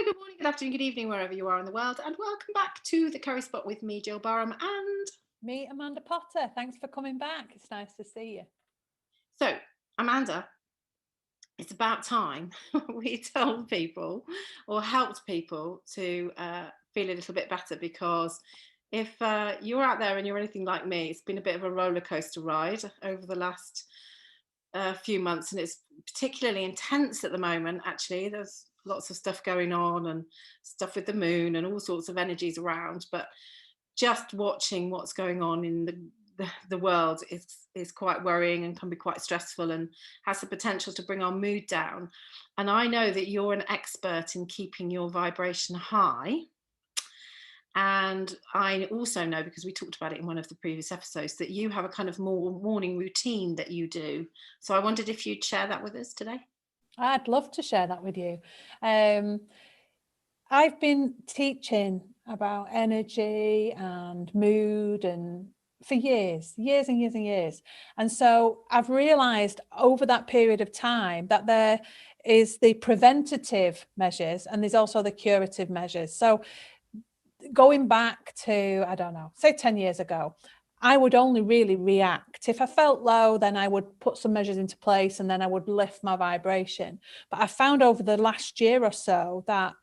good morning, good afternoon, good evening, wherever you are in the world, and welcome back to the Curry Spot with me, Jill Barham. And Me, Amanda Potter. Thanks for coming back. It's nice to see you. so, Amanda, it's about time we told people or helped people to feel a little bit better, because if you're out there and you're anything like me, it's been a bit of a roller coaster ride over the last few months, and it's particularly intense at the moment. Actually, there's lots of stuff going on and stuff with the moon and all sorts of energies around, but just watching what's going on in the world is quite worrying and can be quite stressful and has the potential to bring our mood down. And I know that you're an expert in keeping your vibration high. And I also know, because we talked about it in one of the previous episodes, that you have a kind of more morning routine that you do. So I wondered if you'd share that with us today. I'd love to share that with you. I've been teaching about energy and mood and for years and years. And so I've realized over that period of time that there is the preventative measures and there's also the curative measures. So going back to, I don't know, say 10 years ago, I would only really react. If I felt low, then I would put some measures into place and then I would lift my vibration. But I found over the last year or so that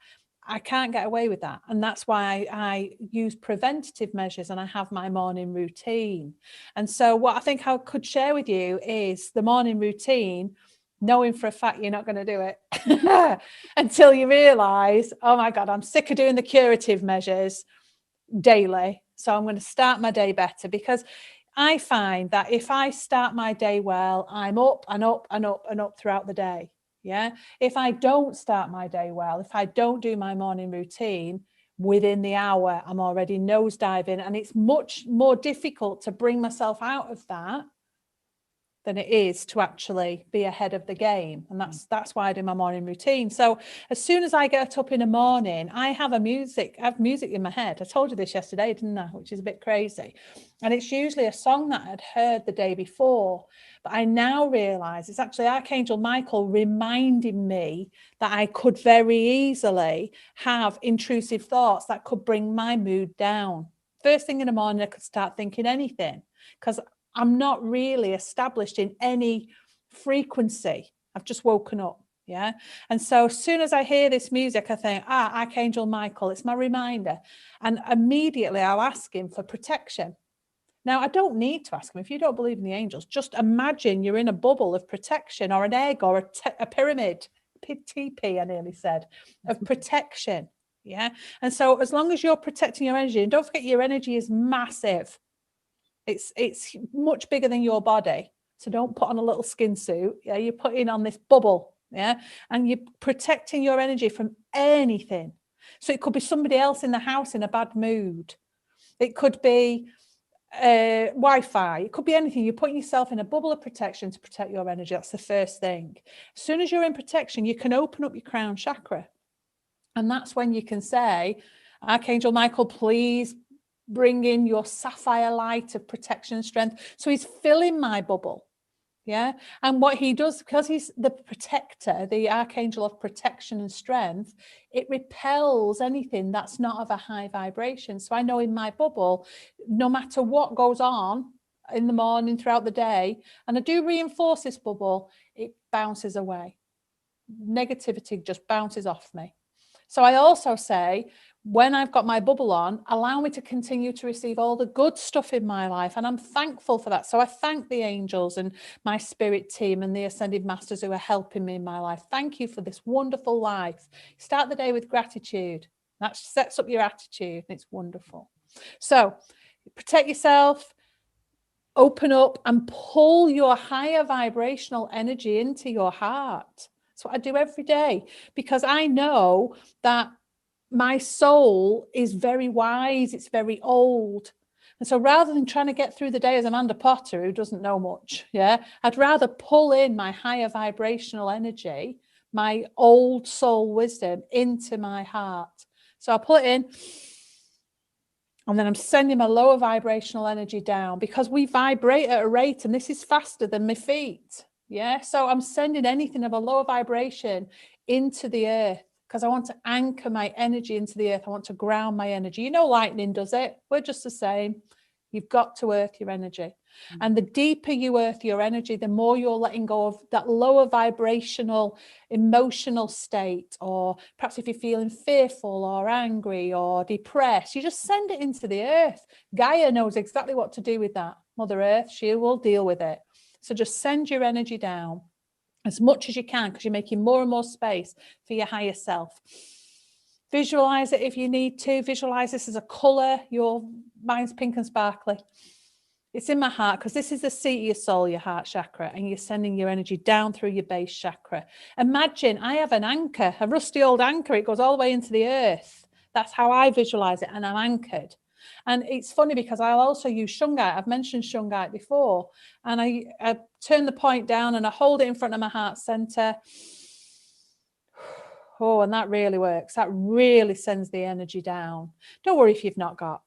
I can't get away with that. And that's why I use preventative measures and I have my morning routine. And so what I think I could share with you is the morning routine, knowing for a fact you're not going to do it until you realize, oh my God, I'm sick of doing the curative measures daily. So I'm going to start my day better, because I find that if I start my day well, I'm up and up and up and up throughout the day. Yeah. If I don't start my day well, if I don't do my morning routine, within the hour, I'm already nosediving, and it's much more difficult to bring myself out of that than it is to actually be ahead of the game. And that's why I do my morning routine. So as soon as I get up in the morning, I have music in my head. I told you this yesterday, didn't I? Which is a bit crazy. And it's usually a song that I'd heard the day before. But I now realize it's actually Archangel Michael reminding me that I could very easily have intrusive thoughts that could bring my mood down. First thing in the morning, I could start thinking anything, because I'm not really established in any frequency. I've just woken up. Yeah. And so as soon as I hear this music, I think, Archangel Michael, it's my reminder. And immediately I'll ask him for protection. Now, I don't need to ask him. If you don't believe in the angels, just imagine you're in a bubble of protection, or an egg, or a pyramid, TP, I nearly said, of protection. Yeah. And so as long as you're protecting your energy, and don't forget, your energy is massive. It's much bigger than your body. So don't put on a little skin suit. Yeah, you're putting on this bubble. Yeah. And you're protecting your energy from anything. So it could be somebody else in the house in a bad mood. It could be Wi-Fi. It could be anything. You're putting yourself in a bubble of protection to protect your energy. That's the first thing. As soon as you're in protection, you can open up your crown chakra. And that's when you can say, Archangel Michael, please bring in your sapphire light of protection and strength. So he's filling my bubble. Yeah. And what he does, because he's the protector, the archangel of protection and strength, it repels anything that's not of a high vibration. So I know in my bubble, no matter what goes on in the morning, throughout the day, and I do reinforce this bubble, it bounces away. Negativity just bounces off me. So I also say, when I've got my bubble on, allow me to continue to receive all the good stuff in my life. And I'm thankful for that. So I thank the angels and my spirit team and the ascended masters who are helping me in my life. Thank you for this wonderful life. Start the day with gratitude. That sets up your attitude. And it's wonderful. So protect yourself, open up and pull your higher vibrational energy into your heart. That's what I do every day, because I know that my soul is very wise. It's very old. And so rather than trying to get through the day as Amanda Potter, who doesn't know much, yeah, I'd rather pull in my higher vibrational energy, my old soul wisdom into my heart. So I'll pull it in, and then I'm sending my lower vibrational energy down, because we vibrate at a rate, and this is faster than my feet. Yeah. So I'm sending anything of a lower vibration into the earth, because I want to anchor my energy into the earth. I want to ground my energy. You know, lightning does it. We're just the same. You've got to earth your energy. And the deeper you earth your energy, the more you're letting go of that lower vibrational, emotional state, or perhaps if you're feeling fearful or angry or depressed, you just send it into the earth. Gaia knows exactly what to do with that. Mother Earth, she will deal with it. So just send your energy down as much as you can, because you're making more and more space for your higher self. Visualize it if you need to. Visualize this as a color. Your mind's pink and sparkly. It's in my heart, because this is the seat of your soul, your heart chakra, and you're sending your energy down through your base chakra. Imagine I have an anchor, a rusty old anchor. It goes all the way into the earth. That's how I visualize it, and I'm anchored. And it's funny because I'll also use shungite. I've mentioned shungite before. And I turn the point down and I hold it in front of my heart center. Oh, and that really works. That really sends the energy down. Don't worry if you've not got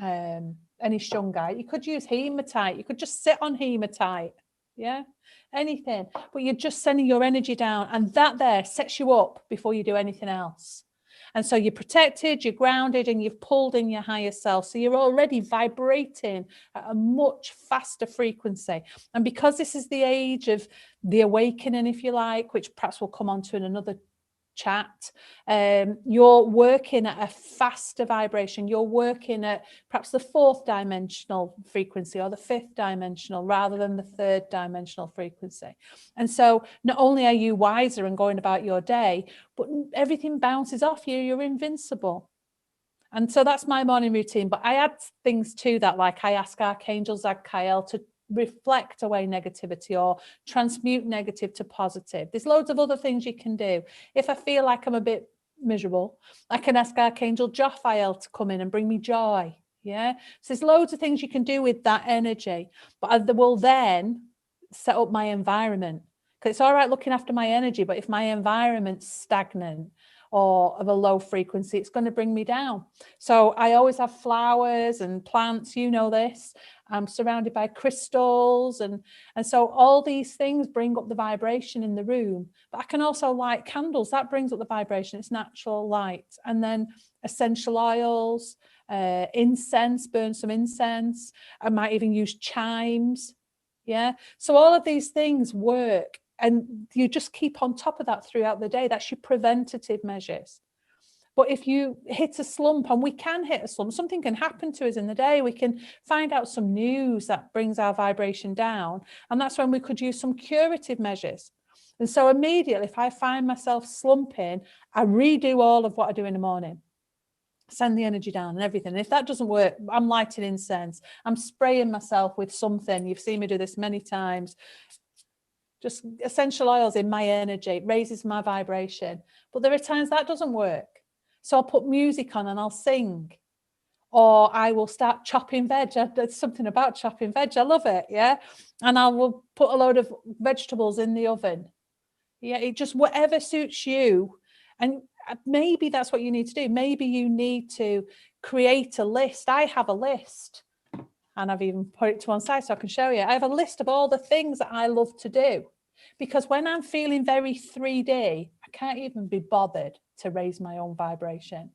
any shungite. You could use hematite. You could just sit on hematite. Yeah, anything. But you're just sending your energy down, and that there sets you up before you do anything else. And so you're protected, you're grounded, and you've pulled in your higher self. So you're already vibrating at a much faster frequency. And because this is the age of the awakening, if you like, which perhaps we'll come on to in another chat, you're working at a faster vibration. You're working at perhaps the 4th dimensional frequency or the 5th dimensional rather than the 3rd dimensional frequency. And so not only are you wiser and going about your day, but everything bounces off you. You're invincible. And so that's my morning routine. But I add things to that, like I ask Archangel Zadkiel to reflect away negativity or transmute negative to positive. There's loads of other things you can do. If I feel like I'm a bit miserable, I can ask Archangel Jophiel to come in and bring me joy. Yeah. So there's loads of things you can do with that energy, but I will then set up my environment, because it's all right looking after my energy, but if my environment's stagnant or of a low frequency, it's going to bring me down. So I always have flowers and plants, you know this. I'm surrounded by crystals, and so all these things bring up the vibration in the room. But I can also light candles. That brings up the vibration. It's natural light. And then essential oils, incense, burn some incense. I might even use chimes. Yeah. So all of these things work, and you just keep on top of that throughout the day. That's your preventative measures. But if you hit a slump, and we can hit a slump, something can happen to us in the day. We can find out some news that brings our vibration down. And that's when we could use some curative measures. And so immediately, if I find myself slumping, I redo all of what I do in the morning. Send the energy down and everything. And if that doesn't work, I'm lighting incense. I'm spraying myself with something. You've seen me do this many times. Just essential oils in my energy. It raises my vibration. But there are times that doesn't work. So I'll put music on and I'll sing. Or I will start chopping veg. There's something about chopping veg. I love it. Yeah. And I will put a load of vegetables in the oven. Yeah. It just, whatever suits you. And maybe that's what you need to do. Maybe you need to create a list. I have a list, and I've even put it to one side so I can show you. I have a list of all the things that I love to do, because when I'm feeling very 3D, I can't even be bothered to raise my own vibration.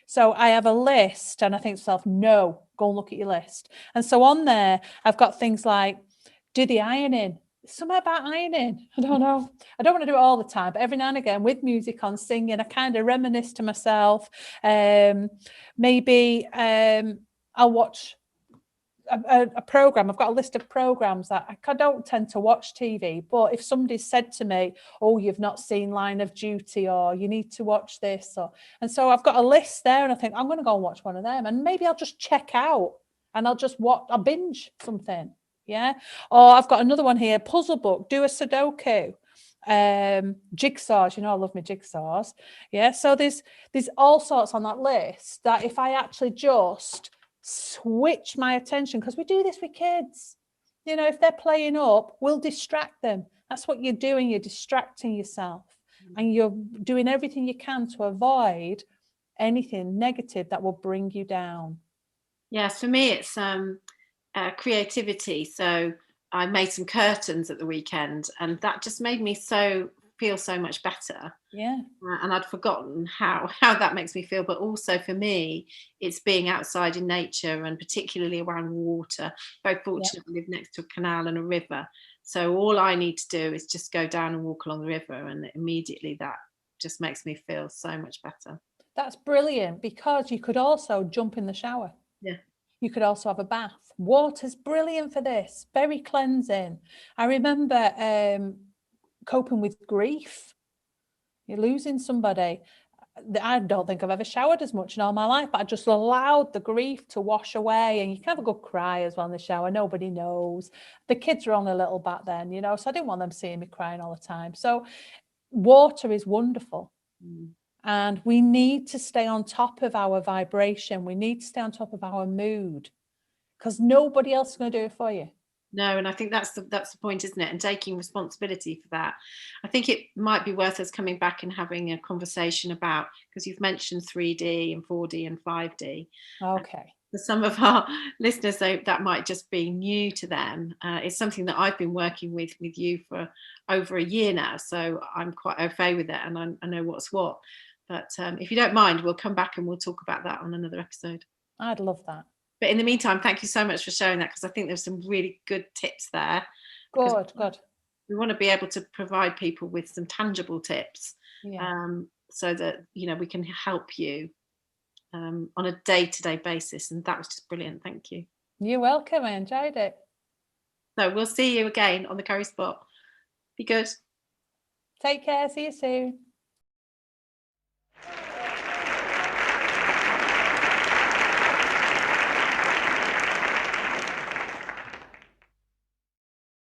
So I have a list, and I think to myself, no, go and look at your list. And so on there, I've got things like do the ironing. Something about ironing. I don't know. I don't want to do it all the time, but every now and again with music on, singing, I kind of reminisce to myself. Maybe I'll watch a program. I've got a list of programs that I don't tend to watch TV, but if somebody said to me, oh, you've not seen Line of Duty, or you need to watch this, and so I've got a list there, and I think I'm going to go and watch one of them, and maybe I'll just check out and I'll binge something. Yeah. Or I've got another one here, puzzle book, do a Sudoku, jigsaws. I love my jigsaws. Yeah. So there's all sorts on that list that if I actually just switch my attention, because we do this with kids, if they're playing up, we'll distract them. That's what you're doing. You're distracting yourself, and you're doing everything you can to avoid anything negative that will bring you down. Yes, for me it's creativity. So I made some curtains at the weekend, and that just made me so feel so much better. Yeah. And I'd forgotten how that makes me feel. But also for me, it's being outside in nature, and particularly around water. Very Yeah. fortunate, we live next to a canal and a river. So all I need to do is just go down and walk along the river, and immediately that just makes me feel so much better. That's brilliant, because you could also jump in the shower. Yeah. You could also have a bath. Water's brilliant for this, very cleansing. I remember coping with grief. You're losing somebody. I don't think I've ever showered as much in all my life, but I just allowed the grief to wash away. And you can have a good cry as well in the shower. Nobody knows. The kids were only little back then, you know, so I didn't want them seeing me crying all the time. So water is wonderful. Mm. And we need to stay on top of our vibration. We need to stay on top of our mood, because nobody else is going to do it for you. No, and I think that's the point, isn't it? And taking responsibility for that. I think it might be worth us coming back and having a conversation about, because you've mentioned 3D and 4D and 5D. Okay. For some of our listeners, that might just be new to them. It's something that I've been working with you for over a year now, so I'm quite au fait with it, and I know what's what. But if you don't mind, we'll come back and we'll talk about that on another episode. I'd love that. But in the meantime, thank you so much for sharing that, because I think there's some really good tips there. Because Good. we want to be able to provide people with some tangible tips, Yeah. so that we can help you on a day-to-day basis. And that was just brilliant. Thank you. You're welcome. I enjoyed it. So we'll see you again on the Curry Spot. Be good. Take care. See you soon.